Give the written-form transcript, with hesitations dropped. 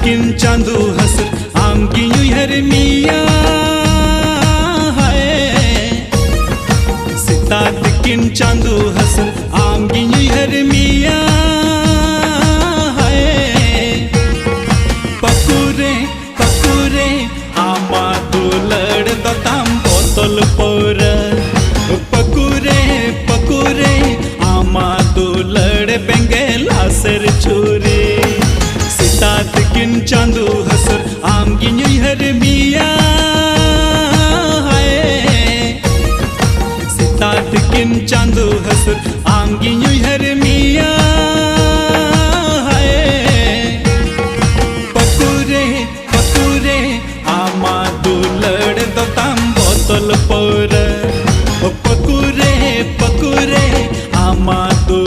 किन चांदू हसर आम की हर मिया सितात किन चांदू हसर आम की हर मिया पकुरे पकुरे आमा दुलड़ तो ताम बोतल पर पकुरे पकुरे आमा दुलड़ बेंगेला सर छुरे सितात किन चांदू हसर आम की हर मिया